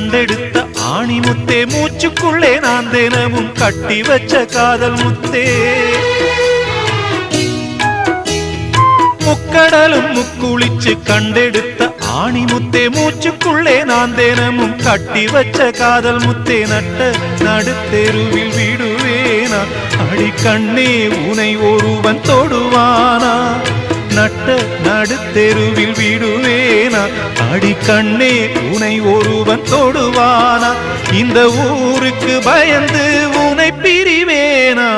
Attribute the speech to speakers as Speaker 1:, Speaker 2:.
Speaker 1: கண்டெடுத்த ஆணி முத்தே, மூச்சுக்குள்ளே நான் தினமும் கட்டி வச்ச காதல் முத்தே. முக்கடலும் முக்குளிச்சு கண்டெடுத்த ஆணி முத்தே, மூச்சுக்குள்ளே நான் தினமும் கட்டி வச்ச காதல் முத்தே. நட்ட நடுத்தெருவில் விடுவேனா அடி கண்ணே, உனை ஒருவன் தொடுவானா? நட்ட நடுத்தெருவில் விடுவேனா அடி கண்ணே, உனை ஒருவன் தொடுவானா? இந்த ஊருக்கு பயந்து உனை பிரிவேனா?